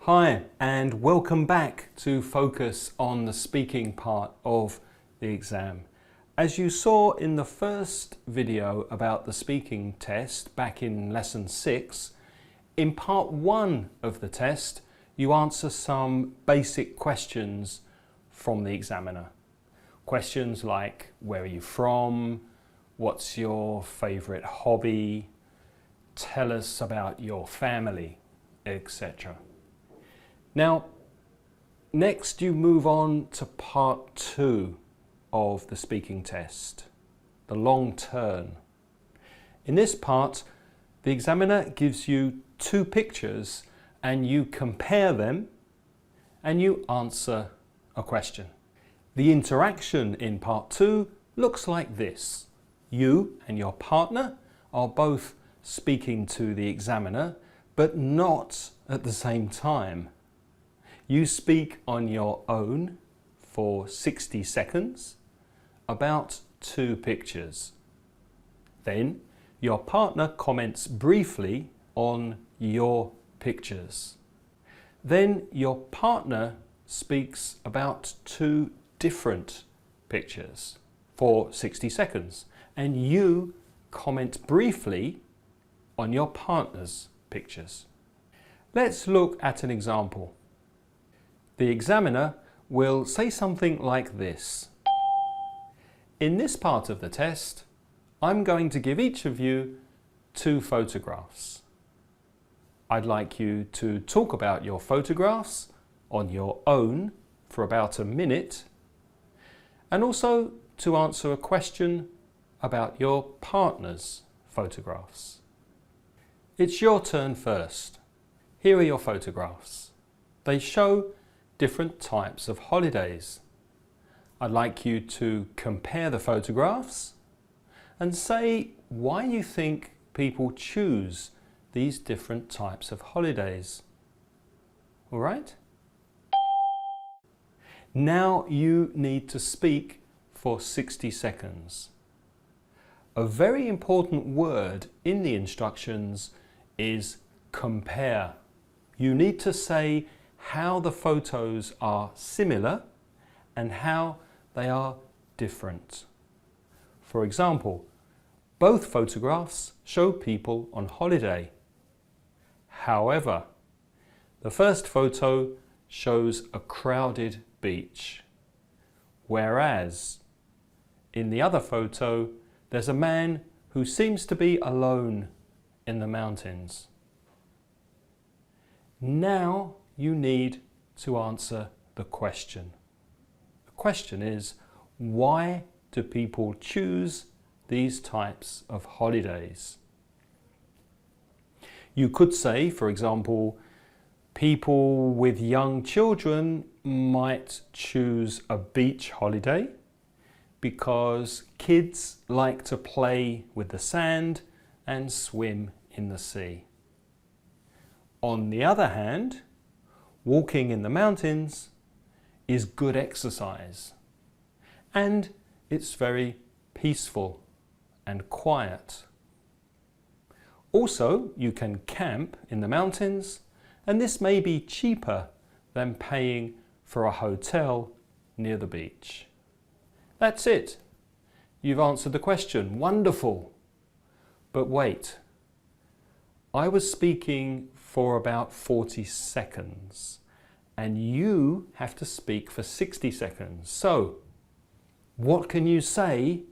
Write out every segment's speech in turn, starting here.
Hi, and welcome back to focus on the speaking part of the exam. As you saw in the first video about the speaking test back in lesson 6, in part 1 of the test you answer some basic questions from the examiner. Questions like, where are you from? What's your favourite hobby? Tell us about your family, etc. Now, next you move on to part 2 of the speaking test, the long turn. In this part, the examiner gives you 2 pictures and you compare them and you answer a question. The interaction in part 2 looks like this. You and your partner are both speaking to the examiner, but not at the same time. You speak on your own for 60 seconds about 2 pictures. Then your partner comments briefly on your pictures. Then your partner speaks about 2 different pictures for 60 seconds and you comment briefly on your partner's pictures. Let's look at an example. The examiner will say something like this. In this part of the test, I'm going to give each of you 2 photographs. I'd like you to talk about your photographs on your own for about a minute, and also to answer a question about your partner's photographs. It's your turn first. Here are your photographs. They show different types of holidays. I'd like you to compare the photographs and say why you think people choose these different types of holidays. All right? Now you need to speak for 60 seconds. A very important word in the instructions is compare. You need to say how the photos are similar and how they are different. For example, both photographs show people on holiday. However, the first photo shows a crowded beach, whereas in the other photo there's a man who seems to be alone in the mountains. Now you need to answer the question. The question is, why do people choose these types of holidays? You could say, for example, people with young children might choose a beach holiday because kids like to play with the sand and swim in the sea. On the other hand, walking in the mountains is good exercise and it's very peaceful and quiet. Also, you can camp in the mountains and this may be cheaper than paying for a hotel near the beach. That's it. You've answered the question. Wonderful. But wait, I was speaking for about 40 seconds and you have to speak for 60 seconds. So, what can you say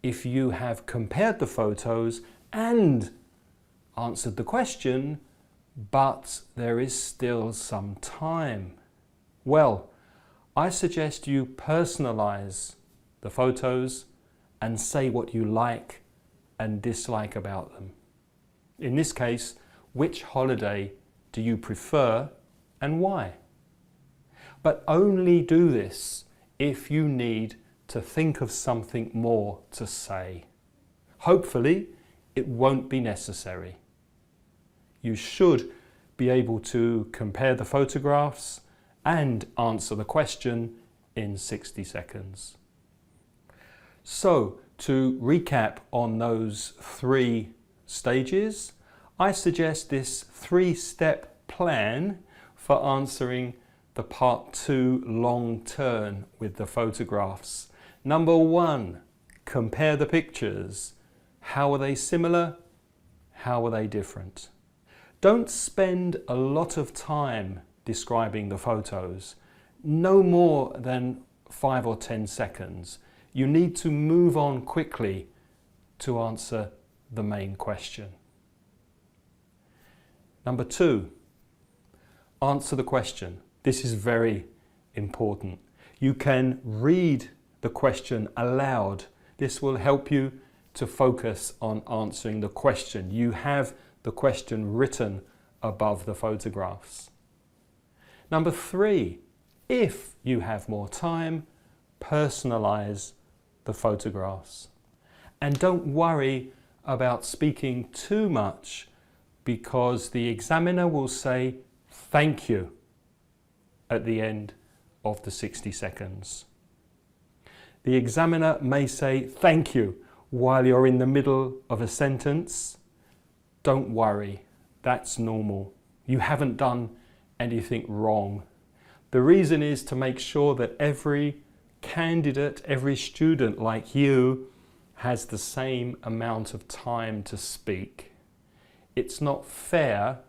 if you have compared the photos and answered the question, but there is still some time? Well, I suggest you personalize the photos and say what you like and dislike about them. In this case, which holiday do you prefer and why? But only do this if you need to think of something more to say. Hopefully, it won't be necessary. You should be able to compare the photographs and answer the question in 60 seconds. So, to recap on those 3 stages, I suggest this 3-step plan for answering the part 2 long turn with the photographs. Number 1, compare the pictures. How are they similar? How are they different? Don't spend a lot of time describing the photos. No more than 5 or 10 seconds. You need to move on quickly to answer the main question. Number 2, answer the question. This is very important. You can read the question aloud. This will help you to focus on answering the question. You have the question written above the photographs. Number 3, if you have more time, personalize the photographs. And don't worry about speaking too much, because the examiner will say thank you at the end of the 60 seconds. The examiner may say thank you while you're in the middle of a sentence. Don't worry, that's normal. You haven't done anything wrong. The reason is to make sure that every candidate, every student like you has the same amount of time to speak. It's not fair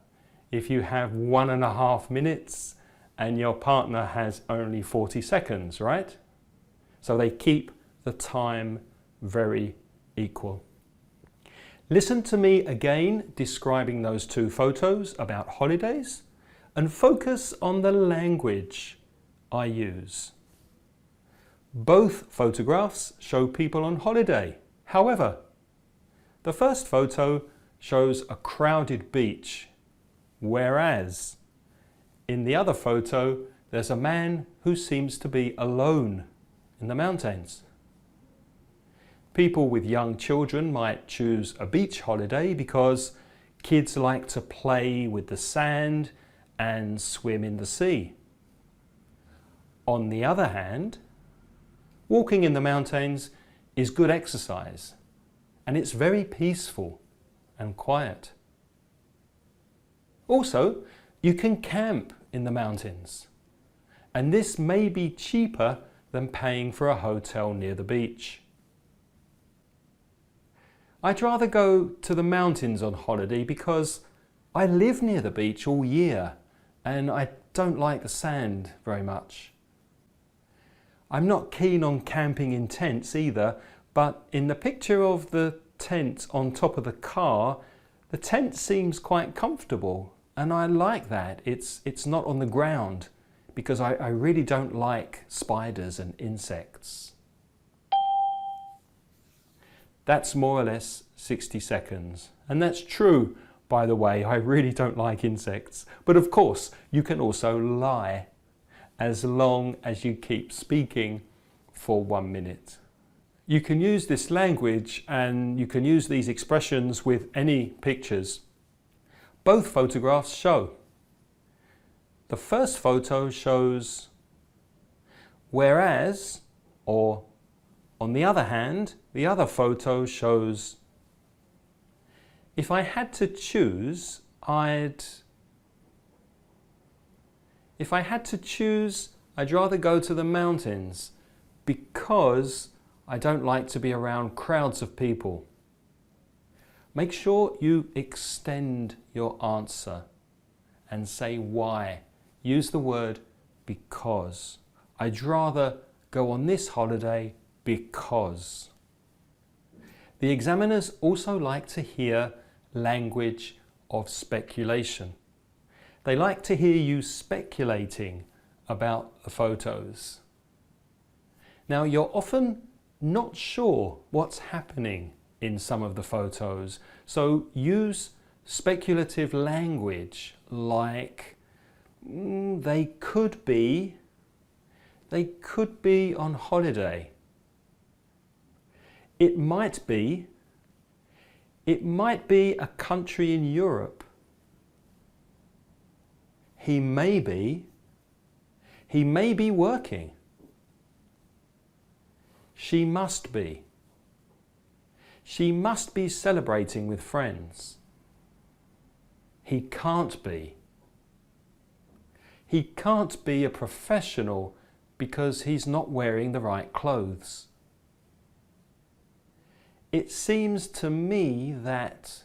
if you have 1.5 minutes and your partner has only 40 seconds, right? So they keep the time very equal. Listen to me again describing those 2 photos about holidays and focus on the language I use. Both photographs show people on holiday. However, the first photo shows a crowded beach, whereas in the other photo there's a man who seems to be alone in the mountains. People with young children might choose a beach holiday because kids like to play with the sand and swim in the sea. On the other hand, walking in the mountains is good exercise and it's very peaceful and quiet. Also, you can camp in the mountains, and this may be cheaper than paying for a hotel near the beach. I'd rather go to the mountains on holiday because I live near the beach all year and I don't like the sand very much. I'm not keen on camping in tents either, but in the picture of the tent on top of the car, the tent seems quite comfortable and I like that. It's not on the ground because I really don't like spiders and insects. That's more or less 60 seconds. And that's true, by the way, I really don't like insects. But of course, you can also lie as long as you keep speaking for 1 minute. You can use this language and you can use these expressions with any pictures. Both photographs show. The first photo shows whereas, or on the other hand, the other photo shows. If I had to choose, I'd rather go to the mountains because I don't like to be around crowds of people. Make sure you extend your answer and say why. Use the word because. I'd rather go on this holiday because. The examiners also like to hear language of speculation. They like to hear you speculating about the photos. Now, you're often not sure what's happening in some of the photos, so use speculative language like they could be on holiday. It might be a country in Europe. He may be working. She must be celebrating with friends. He can't be. He can't be a professional because he's not wearing the right clothes. It seems to me that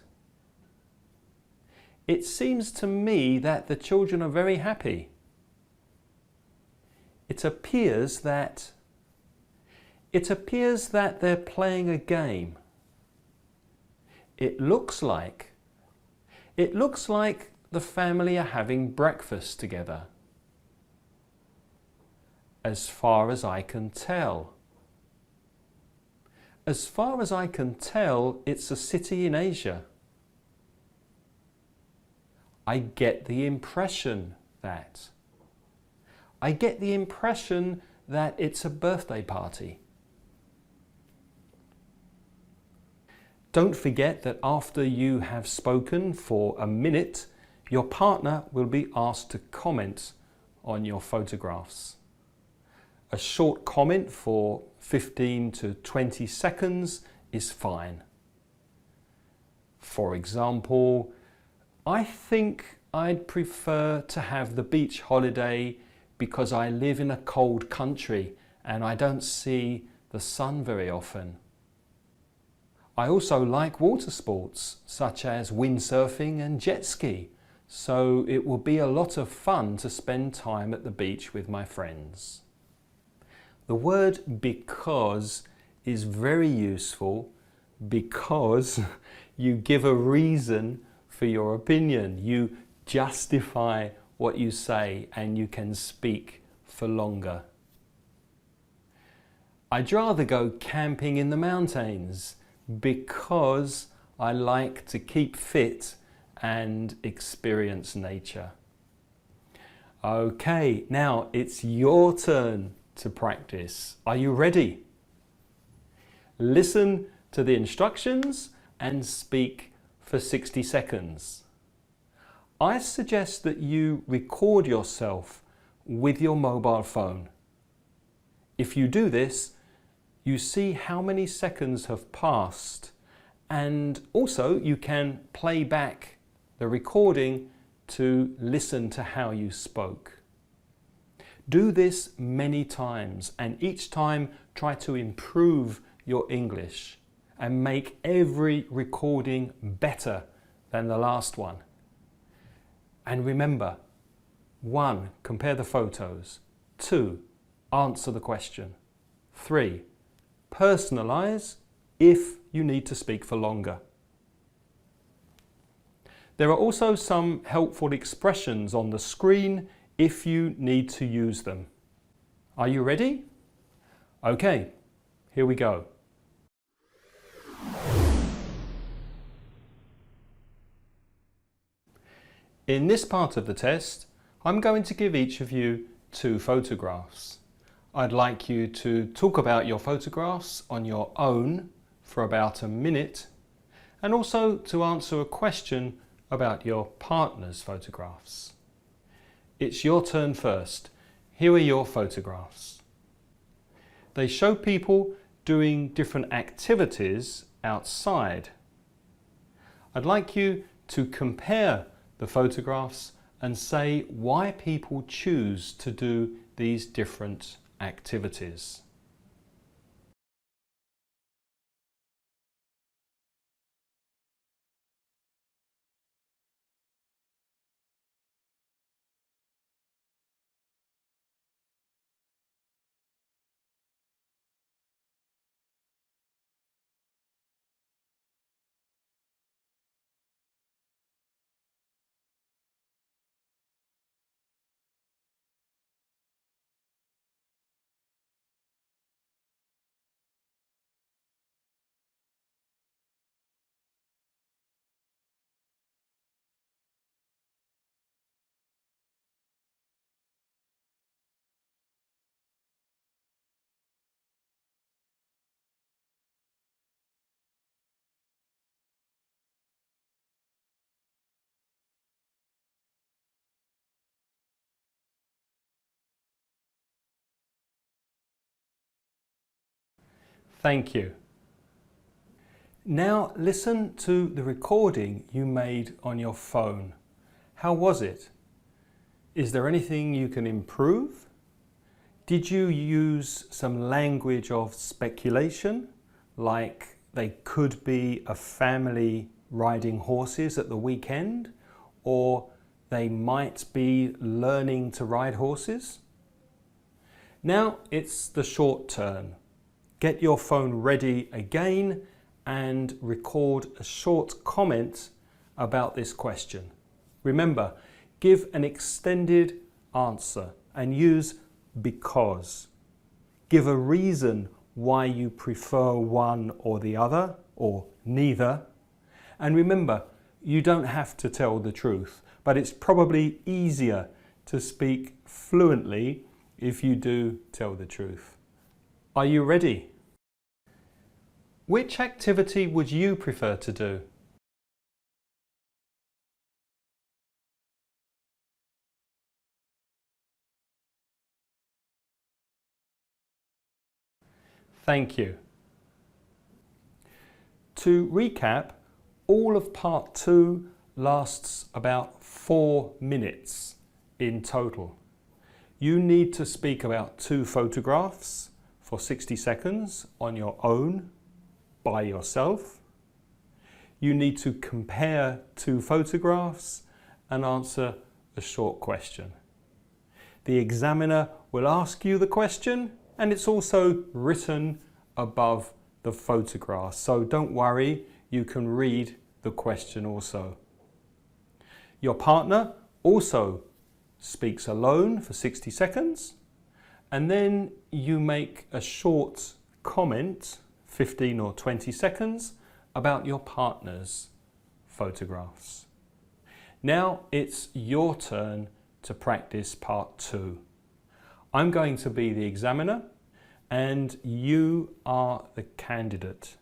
the children are very happy. It appears that they're playing a game. It looks like the family are having breakfast together. As far as I can tell. As far as I can tell, it's a city in Asia. I get the impression that it's a birthday party. Don't forget that after you have spoken for a minute, your partner will be asked to comment on your photographs. A short comment for 15 to 20 seconds is fine. For example, I think I'd prefer to have the beach holiday because I live in a cold country and I don't see the sun very often. I also like water sports such as windsurfing and jet ski, so it will be a lot of fun to spend time at the beach with my friends. The word because is very useful because you give a reason for your opinion. You justify what you say and you can speak for longer. I'd rather go camping in the mountains because I like to keep fit and experience nature. Okay, now it's your turn to practice. Are you ready? Listen to the instructions and speak for 60 seconds. I suggest that you record yourself with your mobile phone. If you do this, you see how many seconds have passed, and also you can play back the recording to listen to how you spoke. Do this many times, and each time try to improve your English and make every recording better than the last one. And remember, 1. Compare the photos. 2. Answer the question. 3. Personalize if you need to speak for longer. There are also some helpful expressions on the screen if you need to use them. Are you ready? Okay, here we go. In this part of the test, I'm going to give each of you 2 photographs. I'd like you to talk about your photographs on your own for about a minute, and also to answer a question about your partner's photographs. It's your turn first. Here are your photographs. They show people doing different activities outside. I'd like you to compare the photographs and say why people choose to do these different activities. Thank you. Now listen to the recording you made on your phone. How was it? Is there anything you can improve? Did you use some language of speculation, like they could be a family riding horses at the weekend, or they might be learning to ride horses? Now it's the short turn. Get your phone ready again and record a short comment about this question. Remember, give an extended answer and use because. Give a reason why you prefer one or the other or neither. And remember, you don't have to tell the truth, but it's probably easier to speak fluently if you do tell the truth. Are you ready? Which activity would you prefer to do? Thank you. To recap, all of part 2 lasts about 4 minutes in total. You need to speak about 2 photographs for 60 seconds on your own, by yourself. You need to compare 2 photographs and answer a short question. The examiner will ask you the question, and it's also written above the photograph. So don't worry, you can read the question also. Your partner also speaks alone for 60 seconds, and then you make a short comment, 15 or 20 seconds, about your partner's photographs. Now it's your turn to practice part 2. I'm going to be the examiner and you are the candidate.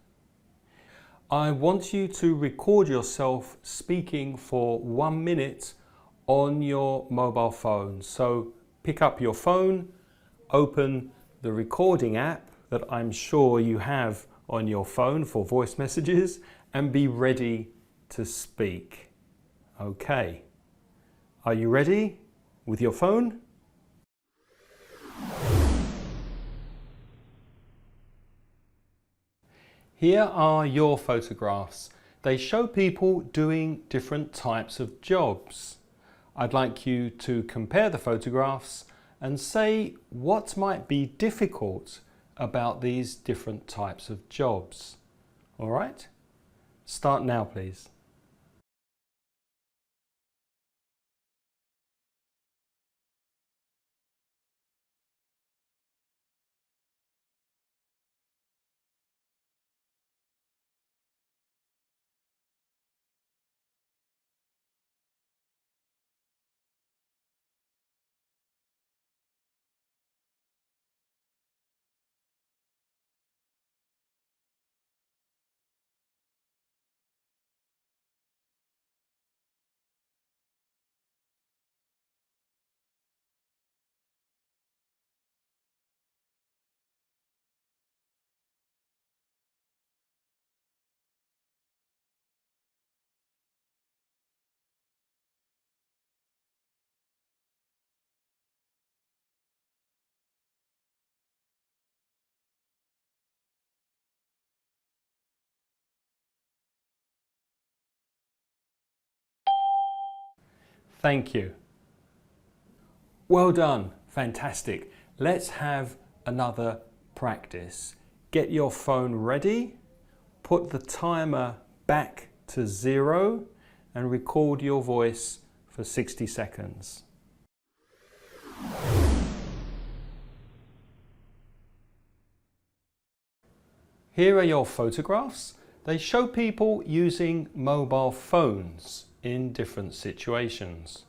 I want you to record yourself speaking for 1 minute on your mobile phone. So pick up your phone, open the recording app that I'm sure you have on your phone for voice messages, and be ready to speak. Okay. Are you ready with your phone? Here are your photographs. They show people doing different types of jobs. I'd like you to compare the photographs and say what might be difficult about these different types of jobs. All right? Start now, please. Thank you. Well done. Fantastic. Let's have another practice. Get your phone ready, put the timer back to 0 and record your voice for 60 seconds. Here are your photographs. They show people using mobile phones in different situations.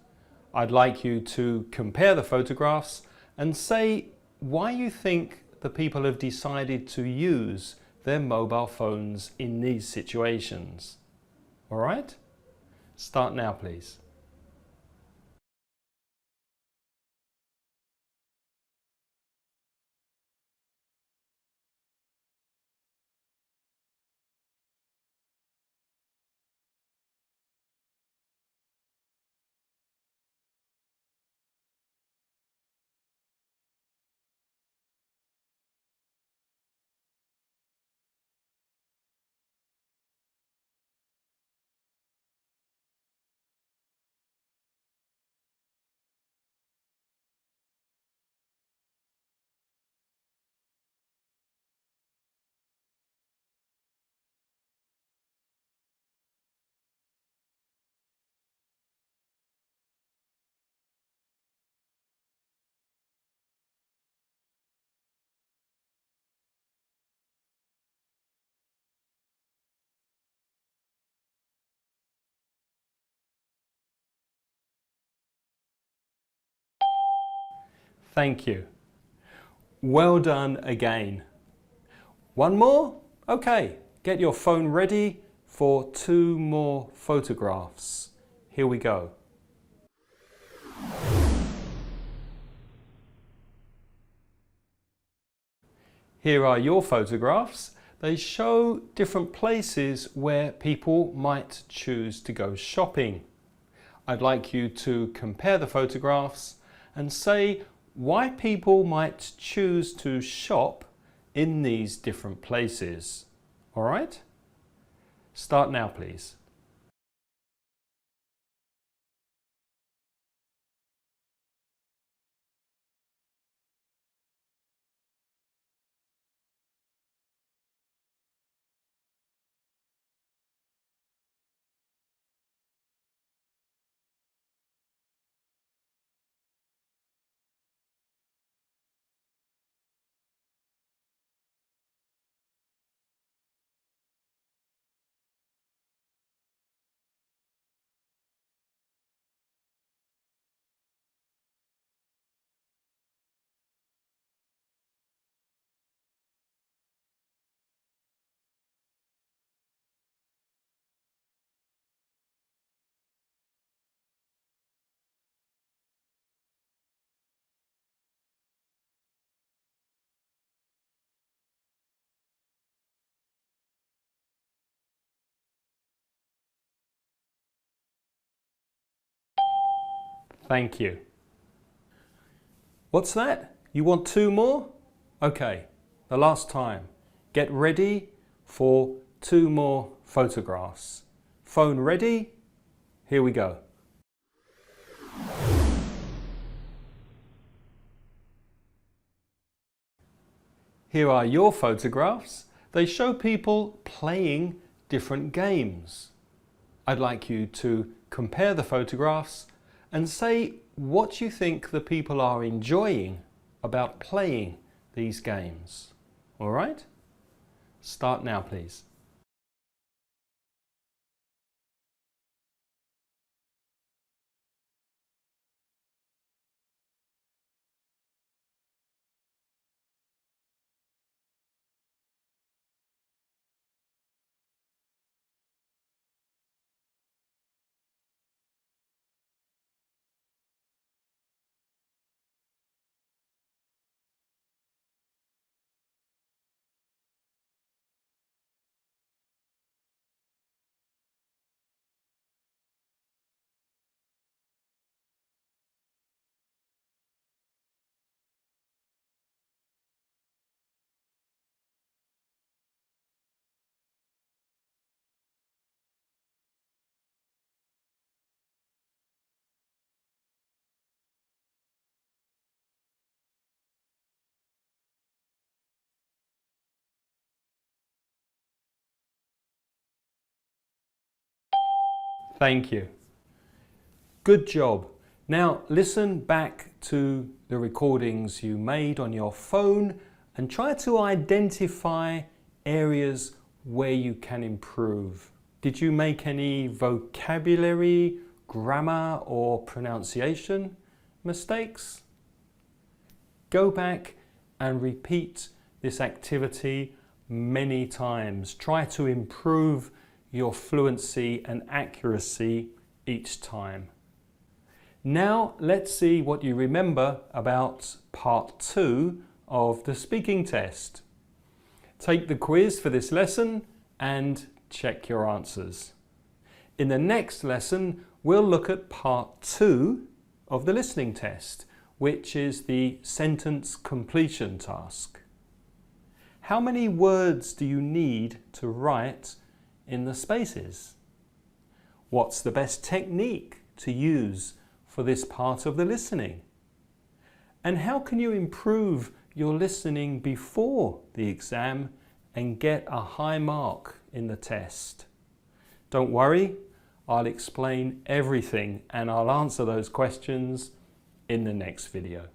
I'd like you to compare the photographs and say why you think the people have decided to use their mobile phones in these situations. All right? Start now, please. Thank you. Well done again. One more? Okay, get your phone ready for 2 more photographs. Here we go. Here are your photographs. They show different places where people might choose to go shopping. I'd like you to compare the photographs and say why people might choose to shop in these different places. All right? Start now, please. Thank you. What's that? You want 2 more? Okay, the last time. Get ready for 2 more photographs. Phone ready? Here we go. Here are your photographs. They show people playing different games. I'd like you to compare the photographs and say what you think the people are enjoying about playing these games. All right? Start now, please. Thank you. Good job. Now listen back to the recordings you made on your phone and try to identify areas where you can improve. Did you make any vocabulary, grammar or pronunciation mistakes? Go back and repeat this activity many times. Try to improve your fluency and accuracy each time. Now let's see what you remember about part 2 of the speaking test. Take the quiz for this lesson and check your answers. In the next lesson, we'll look at part 2 of the listening test, which is the sentence completion task. How many words do you need to write in the spaces? What's the best technique to use for this part of the listening? And how can you improve your listening before the exam and get a high mark in the test? Don't worry, I'll explain everything and I'll answer those questions in the next video.